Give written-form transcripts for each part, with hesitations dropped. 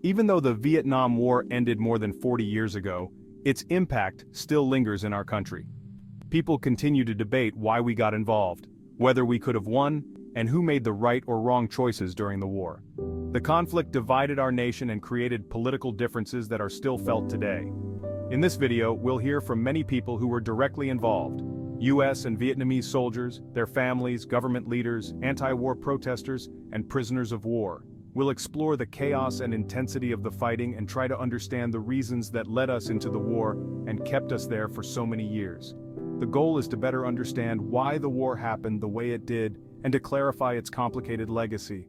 Even though the Vietnam War ended more than 40 years ago, its impact still lingers in our country. People continue to debate why we got involved, whether we could have won, and who made the right or wrong choices during the war. The conflict divided our nation and created political differences that are still felt today. In this video, we'll hear from many people who were directly involved: US and Vietnamese soldiers, their families, government leaders, anti-war protesters, and prisoners of war. We'll explore the chaos and intensity of the fighting and try to understand the reasons that led us into the war and kept us there for so many years. The goal is to better understand why the war happened the way it did and to clarify its complicated legacy.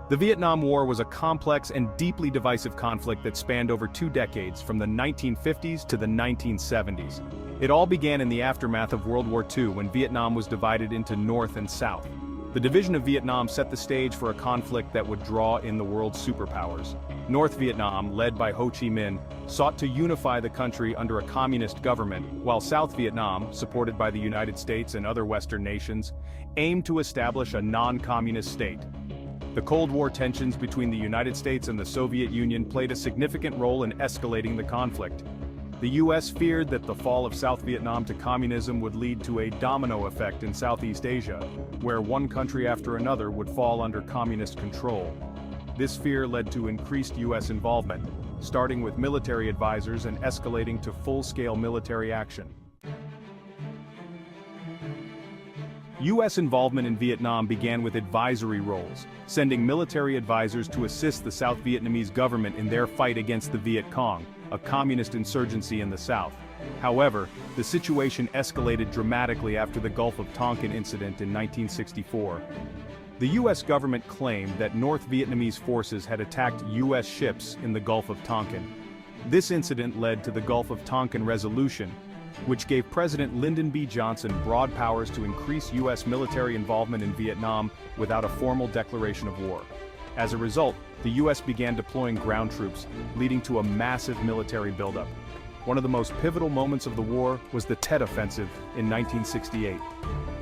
The Vietnam War was a complex and deeply divisive conflict that spanned over 2 decades, from the 1950s to the 1970s. It all began in the aftermath of World War II, when Vietnam was divided into North and South. The division of Vietnam set the stage for a conflict that would draw in the world's superpowers. North Vietnam, led by Ho Chi Minh, sought to unify the country under a communist government, while South Vietnam, supported by the United States and other Western nations, aimed to establish a non-communist state. The Cold War tensions between the United States and the Soviet Union played a significant role in escalating the conflict. The US feared that the fall of South Vietnam to communism would lead to a domino effect in Southeast Asia, where one country after another would fall under communist control. This fear led to increased US involvement, starting with military advisors and escalating to full-scale military action. US involvement in Vietnam began with advisory roles, sending military advisors to assist the South Vietnamese government in their fight against the Viet Cong, a communist insurgency in the South. However, the situation escalated dramatically after the Gulf of Tonkin incident in 1964. The US government claimed that North Vietnamese forces had attacked US ships in the Gulf of Tonkin. This incident led to the Gulf of Tonkin Resolution, which gave President Lyndon B. Johnson broad powers to increase US military involvement in Vietnam without a formal declaration of war. As a result, the US began deploying ground troops, leading to a massive military buildup. One of the most pivotal moments of the war was the Tet Offensive in 1968.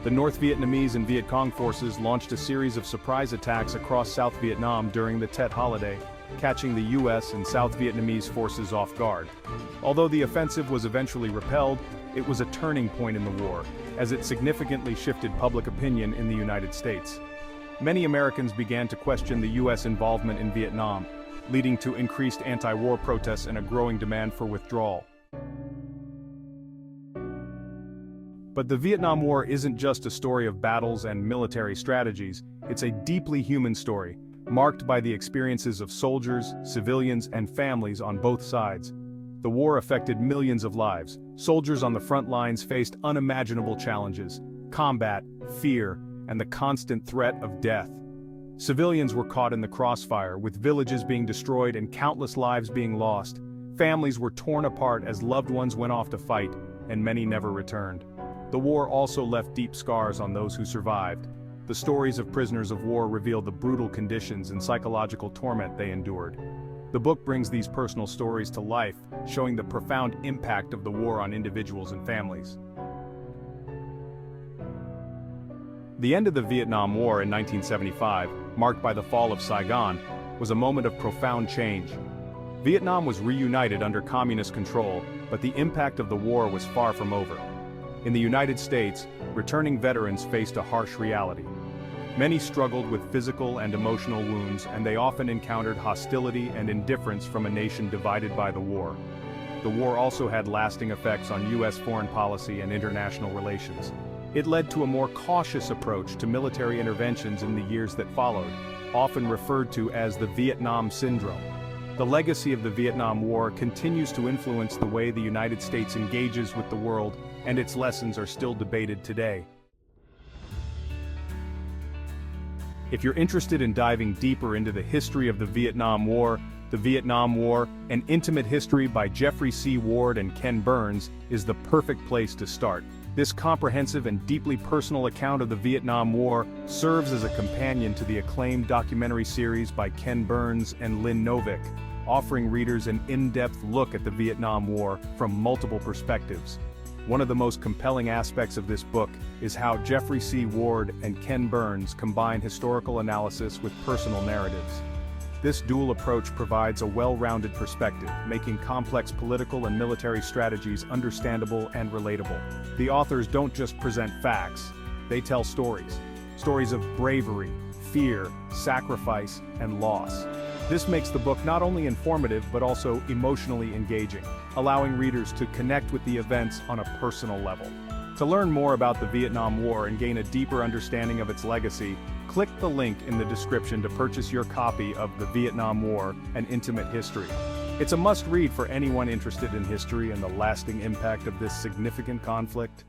The North Vietnamese and Viet Cong forces launched a series of surprise attacks across South Vietnam during the Tet holiday, catching the US and South Vietnamese forces off guard. Although the offensive was eventually repelled, it was a turning point in the war, as it significantly shifted public opinion in the United States. Many Americans began to question the US involvement in Vietnam, leading to increased anti-war protests and a growing demand for withdrawal. But the Vietnam War isn't just a story of battles and military strategies, it's a deeply human story, marked by the experiences of soldiers, civilians, and families on both sides. The war affected millions of lives. Soldiers on the front lines faced unimaginable challenges: combat, fear, and the constant threat of death. Civilians were caught in the crossfire, with villages being destroyed and countless lives being lost. Families were torn apart as loved ones went off to fight, and many never returned. The war also left deep scars on those who survived. The stories of prisoners of war reveal the brutal conditions and psychological torment they endured. The book brings these personal stories to life, showing the profound impact of the war on individuals and families. The end of the Vietnam War in 1975, marked by the fall of Saigon, was a moment of profound change. Vietnam was reunited under communist control, but the impact of the war was far from over. In the United States, returning veterans faced a harsh reality. Many struggled with physical and emotional wounds, and they often encountered hostility and indifference from a nation divided by the war. The war also had lasting effects on US foreign policy and international relations. It led to a more cautious approach to military interventions in the years that followed, often referred to as the Vietnam Syndrome. The legacy of the Vietnam War continues to influence the way the United States engages with the world, and its lessons are still debated today. If you're interested in diving deeper into the history of the Vietnam War, An Intimate History by Jeffrey C. Ward and Ken Burns is the perfect place to start. This comprehensive and deeply personal account of the Vietnam War serves as a companion to the acclaimed documentary series by Ken Burns and Lynn Novick, offering readers an in-depth look at the Vietnam War from multiple perspectives. One of the most compelling aspects of this book is how Jeffrey C. Ward and Ken Burns combine historical analysis with personal narratives. This dual approach provides a well-rounded perspective, making complex political and military strategies understandable and relatable. The authors don't just present facts, they tell stories. Stories of bravery, fear, sacrifice, and loss. This makes the book not only informative but also emotionally engaging, allowing readers to connect with the events on a personal level. To learn more about the Vietnam War and gain a deeper understanding of its legacy, click the link in the description to purchase your copy of The Vietnam War: An Intimate History. It's a must-read for anyone interested in history and the lasting impact of this significant conflict.